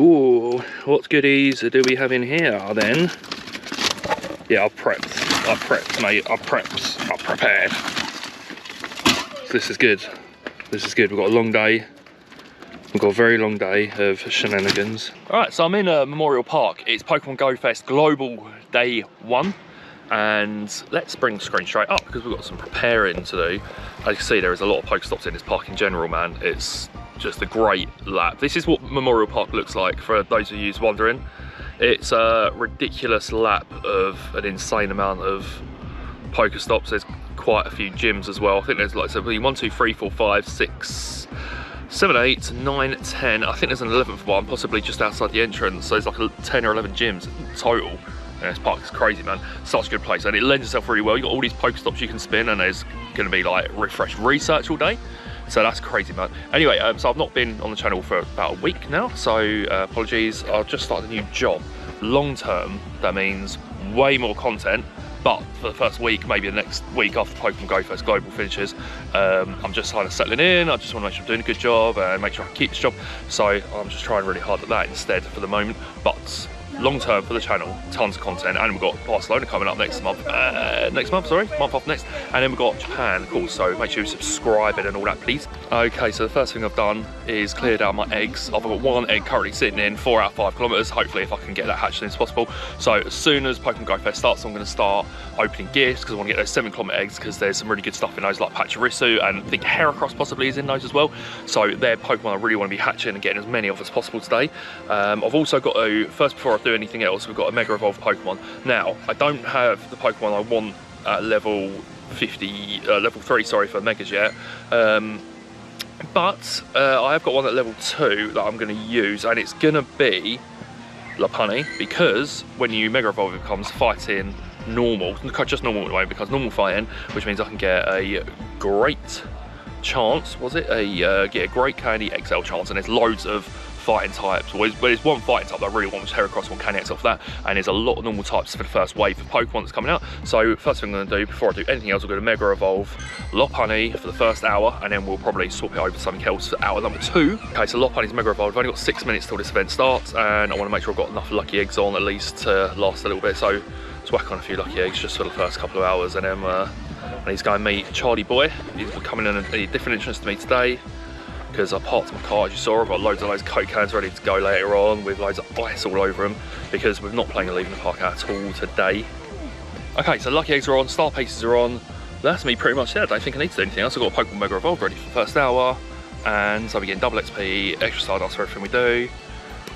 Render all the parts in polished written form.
Ooh, what goodies do we have in here then? Yeah, I've prepped, mate. I've prepared. So this is good. This is good. We've got a long day. We've got a very long day of shenanigans. All right, so I'm in Memorial Park. It's Pokemon Go Fest Global Day 1. And let's bring the screen straight up because we've got some preparing to do. As you can see, there is a lot of Pokestops in this park in general, man. It's just a great lap. This is what Memorial Park looks like for those of you wondering. It's a ridiculous lap of an insane amount of Pokestops. There's quite a few gyms as well. I think there's like 1, 2, 3, 4, 5, 6, 7, 8, 9, 10. I think there's an 11th one, possibly just outside the entrance. So there's like 10 or 11 gyms total. And this park is crazy, man. Such a good place, and it lends itself really well. You've got all these Pokestops you can spin, and there's going to be like refresh research all day. So that's crazy, man. Anyway, so I've not been on the channel for about a week now, so apologies. I've just started a new job. Long term, that means way more content, but for the first week, maybe the next week after Pokemon Go Fest Global finishes, I'm just kind of settling in. I just want to make sure I'm doing a good job and make sure I can keep this job. So I'm just trying really hard at that instead for the moment. But long term for the channel, tons of content, and we've got Barcelona coming up next month, month off next, and then we've got Japan, of course, so make sure you subscribe and all that, please. Okay, so the first thing I've done is cleared out my eggs. I've got 1 egg currently sitting in 4 out of 5 kilometers, hopefully if I can get that hatched as soon as possible. So as soon as Pokemon Go Fest starts, I'm going to start opening gifts, because I want to get those 7-kilometer eggs, because there's some really good stuff in those, like Pachirisu, and I think Heracross possibly is in those as well. So they're Pokemon I really want to be hatching and getting as many of as possible today. I've also got to, first before I do anything else, we've got a Mega Evolved Pokemon. Now, I don't have the Pokemon I want at level 3, sorry, for Megas yet. But I have got one at level 2 that I'm going to use, and it's going to be Lopunny, because when you Mega Evolve, it becomes fighting normal, just normal anyway, because normal fighting, which means I can get a great chance, get a great Candy XL chance, and there's loads of fighting types. Well, there's one fighting type that I really want, which is Heracross, one Candy XL for that, and there's a lot of normal types for the first wave of Pokemon that's coming out. So first thing I'm going to do, before I do anything else, I'm going to Mega Evolve Lopunny for the first hour, and then we'll probably swap it over to something else for hour number 2. Okay, so Lopunny's Mega Evolved. I've only got 6 minutes till this event starts, and I want to make sure I've got enough lucky eggs on at least to last a little bit. So let's whack on a few lucky eggs just for the first couple of hours, and then I need to go and meet Charlie Boy. He's coming in a different entrance to me today, because I parked my car, as you saw. I've got loads of those Coke cans ready to go later on with loads of ice all over them, because we're not playing a Leaving the Park at all today. Okay, so lucky eggs are on, star pieces are on. That's me pretty much there. I don't think I need to do anything else. I've got a Pokemon Mega Evolve ready for the first hour, and so we're getting double XP, extra Stardust for everything we do.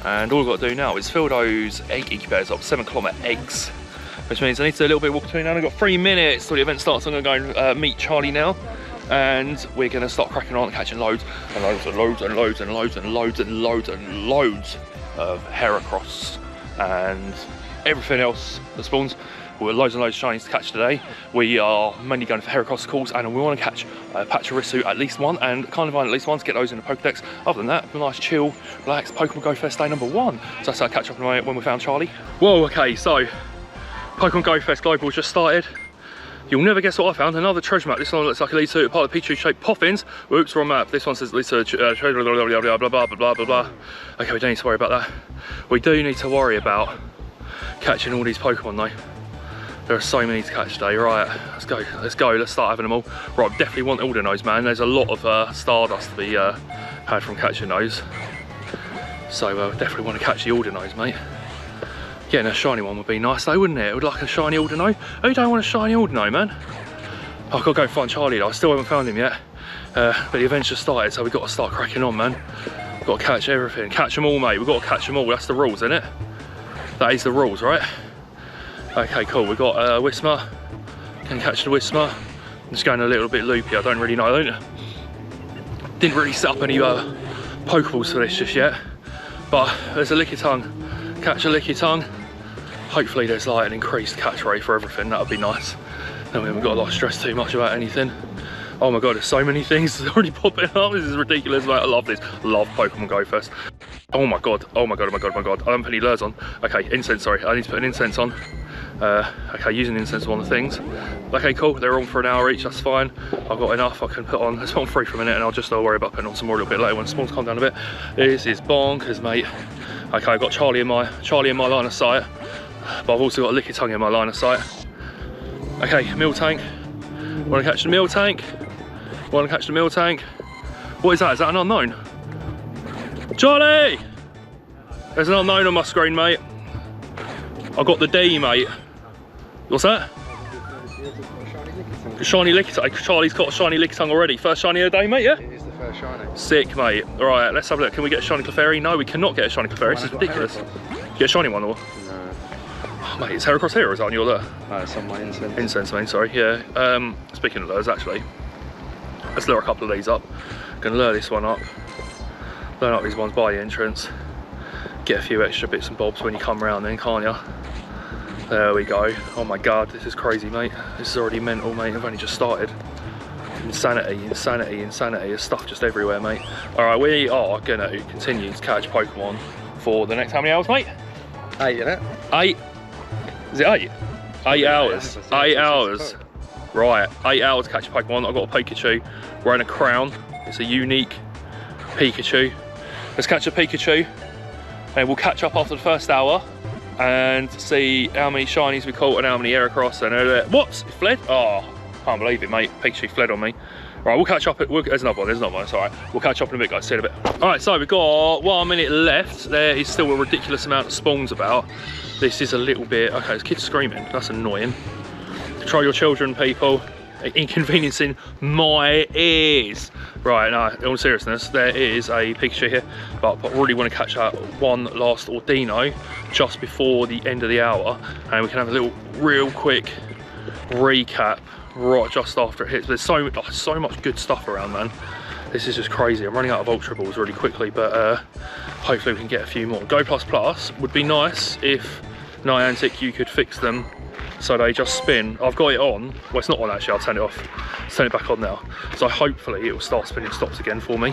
And all I've got to do now is fill those 8 incubators up, 7-kilometer eggs, which means I need to do a little bit of walk between now. I've got 3 minutes till the event starts. I'm going to go and meet Charlie now, and we're going to start cracking on and catching loads and loads and loads and loads and loads and loads and loads and loads of Heracross and everything else that spawns. We've got loads and loads of shinies to catch today. We are mainly going for Heracross calls, and we want to catch Pachirisu at least one, and Carnivine at least one, to get those in the Pokedex. Other than that, a nice chill, relaxed Pokemon Go Fest day number 1. So that's our catch up when we found Charlie. Whoa, okay, so Pokemon Go Fest Global just started. You'll never guess what I found. Another treasure map. This one looks like it leads to part of the Pichu-shaped Poffins. Oops, wrong map. This one says leads to blah blah blah blah blah blah. Okay, we don't need to worry about that. We do need to worry about catching all these Pokemon though. There are so many to catch today. Right, let's go. Let's start having them all. Right, definitely want all those, man. There's a lot of Stardust to be had from catching those. So definitely want to catch the Ordinose, mate. Getting a shiny one would be nice though, wouldn't it? Would like a shiny Ordinose. Who don't want a shiny Ordinose, man? I've got to go and find Charlie though. I still haven't found him yet. But the event's just started, so we've got to start cracking on, man. We've got to catch everything. Catch them all, mate. We've got to catch them all. That's the rules, isn't it? That is the rules, right? Okay, cool. We've got Whismur. Can catch the Whismur. I'm just going a little bit loopy. I don't really know. Didn't really set up any Pokeballs for this just yet. But there's a Lickitung. Catch a Lickitung. Hopefully there's like an increased catch rate for everything. That would be nice. Then we haven't got to like stress too much about anything. Oh my god, there's so many things already popping up. This is ridiculous, mate. I love this. Love Pokemon Go Fest. Oh my god, oh my god, oh my god, oh my god. I haven't put any lures on. Okay, incense, sorry. I need to put an incense on. Okay, using incense is one of the things. Okay, cool. They're on for an hour each, that's fine. I've got enough. I can put on, let's put on 3 for a minute, and I'll just worry about putting on some more a little bit later when spawns calm down a bit. This is bonkers, mate. Okay, I've got Charlie in my line of sight, but I've also got a Lickitung in my line of sight. Okay, Miltank. Want to catch the Miltank? Want to catch the Miltank? What is that? Is that an unknown? Charlie! There's an unknown on my screen, mate. I got the D, mate. What's that? Shiny Lickitung. Charlie's got a shiny Lickitung already. First shiny of the day, mate, yeah? It is the first shiny. Sick, mate. All right, let's have a look. Can we get a shiny Clefairy? No, we cannot get a shiny Clefairy. This is ridiculous. Get a shiny one, or? No. Oh, mate, is Heracross here, or is that on your lure? No, it's on my incense. Incense, I mean, sorry, yeah. Speaking of lures, actually, let's lure a couple of these up. Gonna lure this one up. Lure up these ones by the entrance. Get a few extra bits and bobs when you come round then, can't ya? There we go. Oh my God, this is crazy, mate. This is already mental, mate. I've only just started. Insanity, insanity, insanity. There's stuff just everywhere, mate. All right, we are gonna continue to catch Pokemon for the next how many hours, mate? 8, isn't it? 8. Is it 8? 8 hours. 8 hours. Right, 8 hours to catch a Pokemon. I've got a Pikachu wearing a crown. It's a unique Pikachu. Let's catch a Pikachu, and we'll catch up after the first hour and see how many shinies we caught and how many Heracross and what? It fled? Oh, can't believe it, mate. Pikachu fled on me. Right, we'll catch up. There's another one. There's another one. It's all right. We'll catch up in a bit, guys. See you in a bit. All right, so we've got 1 minute left. There is still a ridiculous amount of spawns about. This is a little bit. Okay, there's kids screaming. That's annoying. Control your children, people. Inconveniencing my ears. Right, no, in all seriousness, there is a Pikachu here, but I really want to catch that one last Ordino just before the end of the hour, and we can have a little real quick recap right just after it hits. There's so much good stuff around, man. This is just crazy. I'm running out of Ultra Balls really quickly, but hopefully we can get a few more. Go Plus Plus would be nice if Niantic you could fix them so they just spin. I've got it on. Well, it's not on actually. I'll turn it off. Let's turn it back on now. So hopefully it will start spinning stops again for me.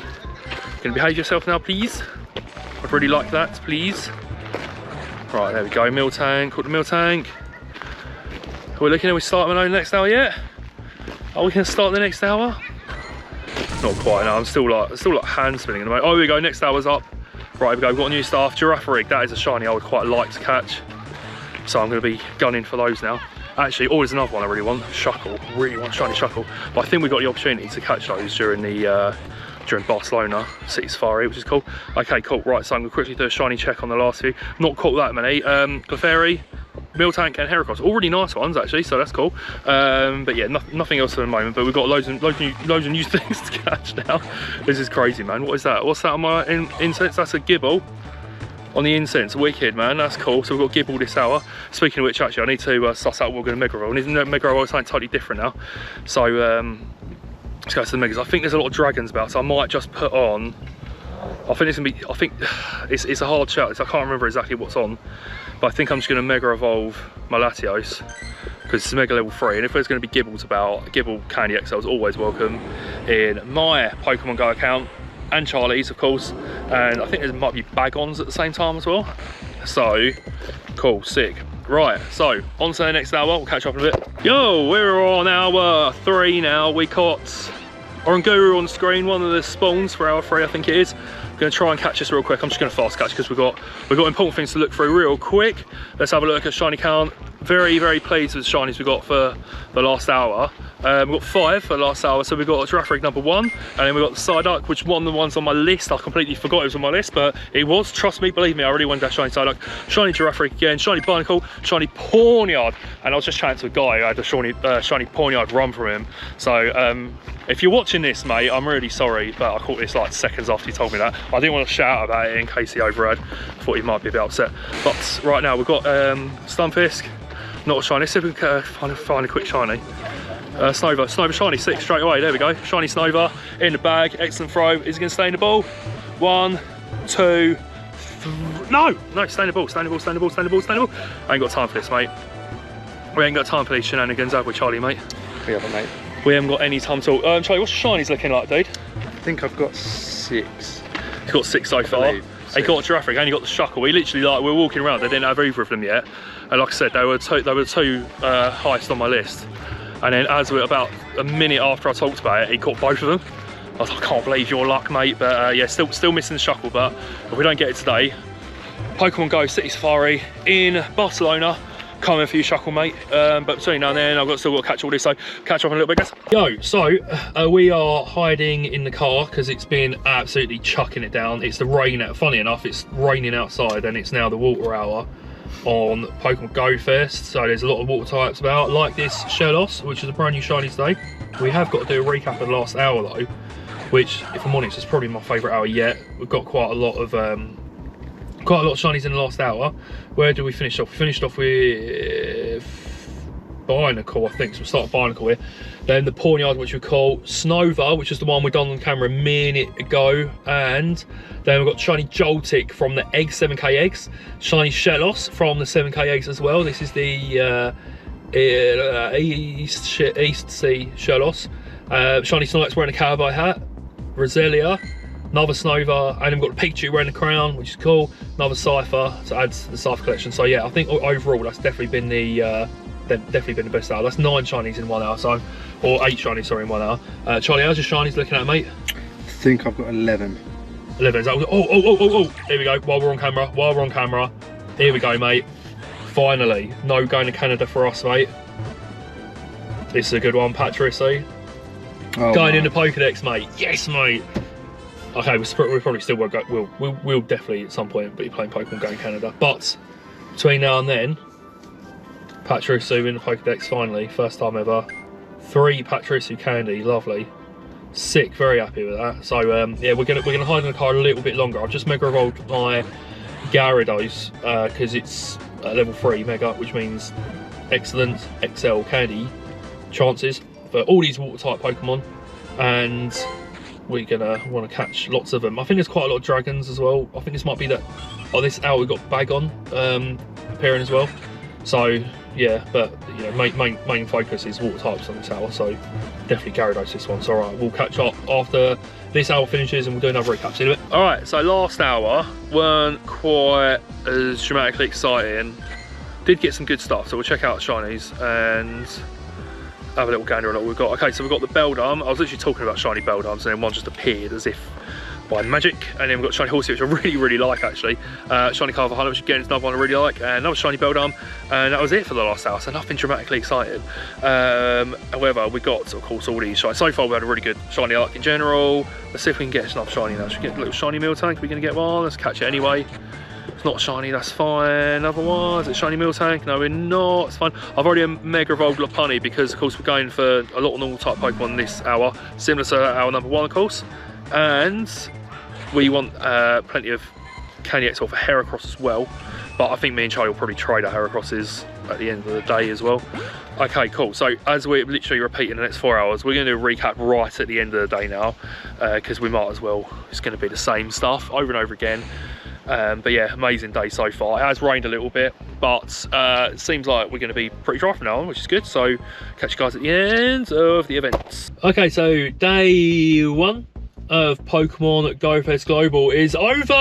Can you behave yourself now, please? I'd really like that, please. Right, there we go. Miltank. Caught the Miltank. Are we looking at we starting the next hour yet? Are we going to start the next hour? Not quite. No, I'm still like hand spinning at the moment. Oh, here we go. Next hour's up. Right, here we go. We've got a new staff. Girafarig. That is a shiny I would quite like to catch. So I'm going to be gunning for those now. Actually, there's another one I really want. Shuckle. Really want shiny Shuckle. But I think we got the opportunity to catch those during the during Barcelona City Safari, which is cool. Okay, cool. Right, so I'm going to quickly do a shiny check on the last few. Not caught that many. Clefairy, Miltank and Heracross. All really nice ones actually, so that's cool. But yeah, nothing else at the moment. But we've got loads of new things to catch now. This is crazy, man. What is that? What's that on my incense? That's a Gibble. On the incense, wicked, man, that's cool. So we've got Gibble this hour. Speaking of which, actually, I need to suss out what we're going to Mega Roll. Mega Roll is something totally different now. So let's go to the Megas. I think there's a lot of dragons about, so I might just put on. I think it's a hard shout. I can't remember exactly what's on, but I think I'm just going to Mega Evolve my Latios because it's Mega level 3. And if there's going to be Gibbles about, Gibble Candy XL is always welcome in my Pokemon Go account. And Charlie's, of course, and I think there might be Bag-Ons at the same time as well. So cool, sick. Right, so on to the next hour. We'll catch up in a bit. Yo, we're on hour 3 now. We caught Oranguru on the screen, one of the spawns for hour 3, I think it is. I'm gonna try and catch this real quick. I'm just gonna fast catch because we've got important things to look through real quick. Let's have a look at shiny count. Very, very pleased with the shinies we got for the last hour. We've got 5 for the last hour, so we've got Girafarig number 1, and then we've got the Psyduck, which one of the ones on my list. I completely forgot it was on my list, but it was. Trust me, believe me, I really wanted that shiny Psyduck. Shiny Girafarig again, shiny Barnacle, shiny Pawniard, and I was just chatting to a guy who had a shiny Pawniard run from him. So if you're watching this, mate, I'm really sorry, but I caught this like seconds after you told me that. I didn't want to shout about it in case he overheard. I thought he might be a bit upset. But right now we've got Stunfisk, not a shiny. Let's see if we can find a quick shiny. Snover shiny 6 straight away. There we go. Shiny Snover in the bag. Excellent throw. Is he going to stay in the ball? 1, 2, 3. No, stay in the ball. Stay in the ball. Stay in the ball. Stay in the ball. Stay in the ball. I ain't got time for this, mate. We ain't got time for these shenanigans, have we, Charlie, mate? We haven't, mate. We haven't got any time at all. Charlie, what's your shinies looking like, dude? I think I've got 6. You've got 6 so far. I got Girafarig, only got the Shuckle. We literally, like, we were walking around, they didn't have either of them yet. And like I said, they were two highest on my list. And then as we're about a minute after I talked about it, he caught both of them. I was like, I can't believe your luck, mate. But yeah, still missing the Shuckle. But if we don't get it today, Pokemon Go City Safari in Barcelona. Coming for you, Shuckle, mate. But between now and then, I've still got to catch all this, so catch up in a little bit, guys. Yo, so we are hiding in the car because it's been absolutely chucking it down. It's the rain out. Funny enough, it's raining outside, and it's now the water hour on Pokemon Go Fest. So there's a lot of water types about, like this Shellos, which is a brand new shiny today. We have got to do a recap of the last hour though, which, if I'm honest, is probably my favourite hour yet. We've got quite a lot of shinies in the last hour. Where do we finish off? We finished off with Binacle, I think. So we'll start Binacle here. Then the Pawniard, which we call Snova, which is the one we done on camera a minute ago. And then we've got shiny Joltik from the eggs, 7k eggs. Shiny Shellos from the 7k eggs as well. This is the East Sea Shellos. Shiny Snorlax wearing a cowboy hat. Roselia. Another Snova, and then we've got the Pikachu wearing the crown, which is cool. Another Cypher to add to the Cypher collection. So yeah, I think overall that's definitely been the best hour. That's 9 shinies in 1 hour, so, or 8 shinies, sorry, in 1 hour. Charlie, how's your shinies looking at, mate? I think I've got 11. 11. Is that, oh! Here we go. While we're on camera. Here we go, mate. Finally, no going to Canada for us, mate. This is a good one, Patricio. Oh, going in the Pokedex, mate. Yes, mate. Okay, we probably still will go. We'll definitely at some point be playing Pokemon Go in Canada. But between now and then, Patricio in the Pokedex finally, first time ever. 3 Patricio candy, lovely. Sick, very happy with that. So yeah, we're gonna hide in the car a little bit longer. I've just mega evolved my Gyarados because it's level 3 mega, which means excellent XL candy chances for all these water type Pokemon, and we're gonna want to catch lots of them. I think there's quite a lot of dragons as well. I think this might be that. Oh, this hour we've got Bagon appearing as well. So yeah, but you know, main focus is water types on this hour. So definitely Gyarados this one. So alright, we'll catch up after this hour finishes and we'll do another recap. See you in a bit. Alright, so last hour weren't quite as dramatically exciting. Did get some good stuff, so we'll check out shinies and have a little gander on what we've got. Okay, so we've got the Beldum. I was literally talking about shiny Beldums, and then one just appeared as if by magic. And then we've got shiny Horsey, which I really like actually. Shiny Carvahana, which again is another one I really like, and another shiny Beldum. And that was it for the last hour, so nothing dramatically exciting. However, we got, of course, all these shiny. So far, we had a really good shiny luck in general. Let's see if we can get another shiny now. Should we get a little shiny Miltank? We're going to get one. Let's catch it anyway. It's not shiny, that's fine. Otherwise, it's shiny Miltank. No, we're not. It's fine. I've already mega evolved Lopunny because, of course, we're going for a lot of normal type Pokemon this hour, similar to hour number 1, of course. And we want plenty of Candy XL for Heracross as well. But I think me and Charlie will probably trade our Heracrosses at the end of the day as well. Okay, cool. So as we're literally repeating the next 4 hours, we're going to do a recap right at the end of the day now, because we might as well. It's going to be the same stuff over and over again. But yeah, amazing day so far. It has rained a little bit, but it seems like we're going to be pretty dry from now on, which is good. So catch you guys at the end of the events. Okay, so day 1 of Pokemon Go Fest Global is over.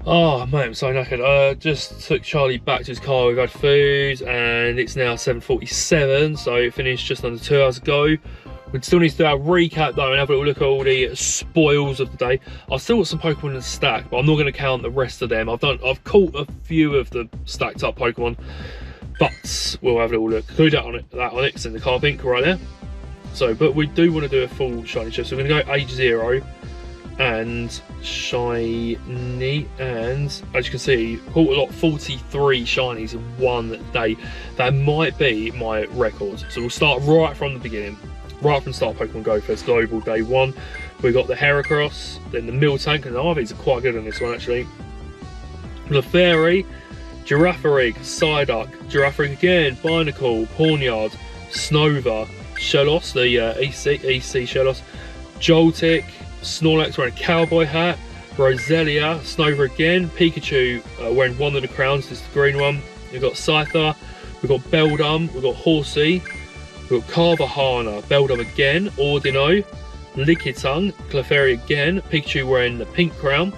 Oh man, I'm so knackered. Just took Charlie back to his car. We've had food and it's now 7:47, so it finished just under 2 hours ago. We still need to do our recap though and have a little look at all the spoils of the day. I've still got some Pokemon in the stack, but I'm not going to count the rest of them. I've caught a few of the stacked up Pokemon, but we'll have a little look. Include that on it, in the car pink right there. So, but we do want to do a full shiny chest. So we're going to go age 0 and shiny, and as you can see, caught a lot, 43 shinies in one day. That might be my record. So we'll start right from the beginning. Right from the start of Pokemon Go Fest Global Day 1, we got the Heracross, then the Miltank, and the RVs are quite good on this one actually. Lefairy, Girafarig, Psyduck, Girafarig again, Binacle, Pawniard, Snova, Shellos, the EC Shellos, Joltik, Snorlax wearing a cowboy hat, Roselia, Snova again, Pikachu wearing one of the crowns, this is the green one. We've got Scyther, we've got Beldum, we've got Horsey, we've got Carvahana, Beldum again, Ordino, Lickitung, Clefairy again, Pikachu wearing the pink crown.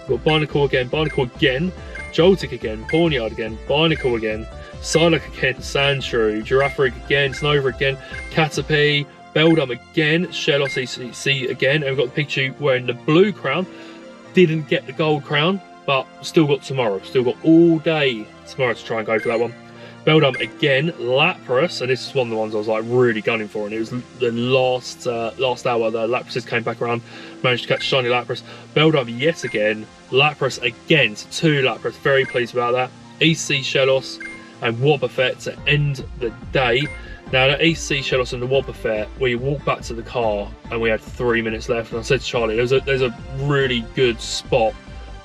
We've got Binacle again, Joltik again, Pawniard again, Binacle again, Psyduck again, Sandshrew, Girafarig again, Snova again, Caterpie, Beldum again, Shellos EC again, and we've got Pikachu wearing the blue crown. didn't get the gold crown, but still got tomorrow. Still got all day tomorrow to try and go for that one. Beldum again, Lapras, and this is one of the ones I was like really gunning for, and it was the last hour the Laprases came back around, managed to catch shiny Lapras. Beldum yet again, Lapras again, so 2 Lapras, very pleased about that. EC Shellos and Wobbuffet to end the day. Now the EC Shellos and the Wobbuffet, we walked back to the car and we had 3 minutes left, and I said to Charlie, there's a really good spot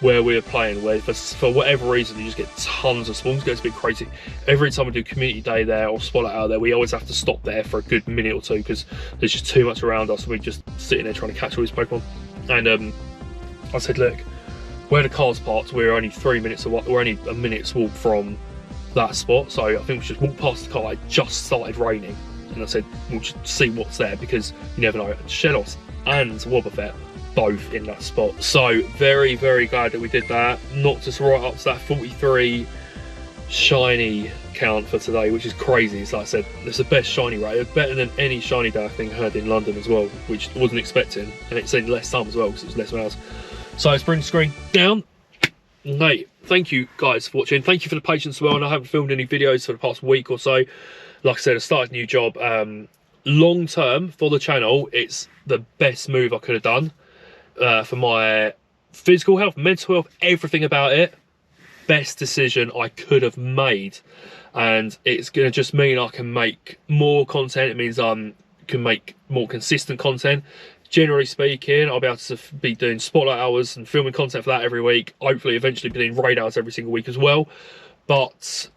where we're playing, where for whatever reason you just get tons of spawns. It gets a bit crazy. Every time we do community day there or spotlight out there, we always have to stop there for a good minute or two because there's just too much around us, and we're just sitting there trying to catch all these Pokemon. And I said, look, where the car's parked, we're only 3 minutes away, we're only a minute's walk from that spot, so I think we should walk past the car. It just started raining, and I said we'll just see what's there because you never know. Shellos and Wobbuffet both in that spot, so very glad that we did that. Knocked us right up to that 43 shiny count for today, which is crazy. It's like I said, it's the best shiny rate. It's better than any shiny day I think I had in London as well, which I wasn't expecting, and it's in less time as well because it was less hours. So let's bring the screen down. Mate, thank you guys for watching. Thank you for the patience as well, and I haven't filmed any videos for the past week or so. Like I said, I started a new job. Long term for the channel, it's the best move I could have done. For my physical health, mental health, everything about it, best decision I could have made. And it's going to just mean I can make more content. It means I can make more consistent content. Generally speaking, I'll be able to be doing spotlight hours and filming content for that every week. Hopefully eventually be doing raid hours every single week as well. But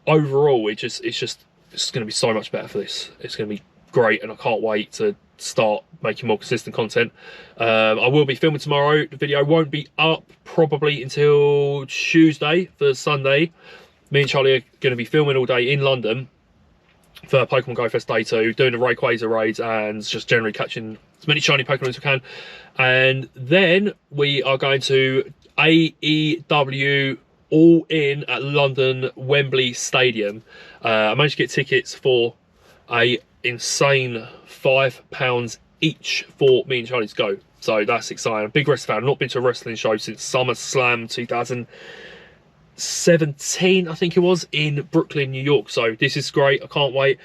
overall, it's going to be so much better for this. It's going to be great, and I can't wait to start making more consistent content. I will be filming tomorrow. The video won't be up probably until Tuesday for Sunday. Me and Charlie are going to be filming all day in London for Pokemon Go Fest Day 2, doing the Rayquaza raids and just generally catching as many shiny Pokemon as we can. And then we are going to AEW All In at London Wembley Stadium. I managed to get tickets for a insane £5 each for me and Charlie to go, so that's exciting. I'm a big wrestling fan. I've not been to a wrestling show since SummerSlam 2017, I think it was, in Brooklyn, New York, so this is great. I can't wait.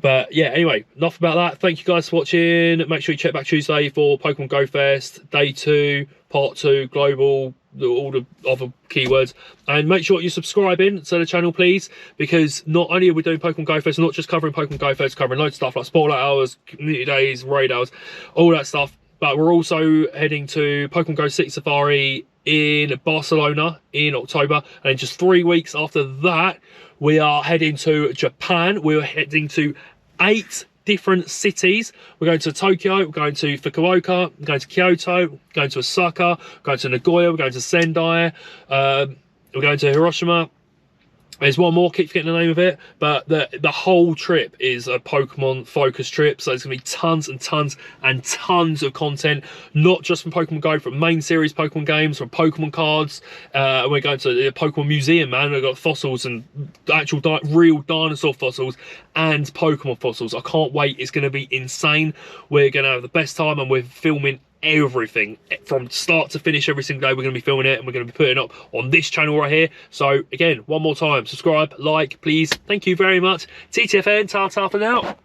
But yeah, anyway, enough about that. Thank you guys for watching. Make sure you check back Tuesday for Pokemon Go Fest Day 2, Part 2, Global, all the other keywords, and make sure you're subscribing to the channel, please, because not only are we doing Pokemon Go Fest, not just covering Pokemon Go Fest, covering loads of stuff like spotlight hours, community days, raid hours, all that stuff, but we're also heading to Pokemon Go City Safari in Barcelona in October, and in just 3 weeks after that we are heading to Japan. We're heading to 8 different cities. We're going to Tokyo, we're going to Fukuoka, we're going to Kyoto, we're going to Osaka, we're going to Nagoya, we're going to Sendai, we're going to Hiroshima. There's one more, keep forgetting the name of it, but the whole trip is a Pokemon focused trip, so there's going to be tons and tons and tons of content, not just from Pokemon Go, from main series Pokemon games, from Pokemon cards. We're going to the Pokemon Museum, man. We've got fossils and actual real dinosaur fossils and Pokemon fossils. I can't wait. It's going to be insane. We're going to have the best time, and we're filming everything from start to finish every single day. We're going to be filming it, and we're going to be putting it up on this channel right here. So again, one more time, subscribe, like, please. Thank you very much. TTFN, ta-ta for now.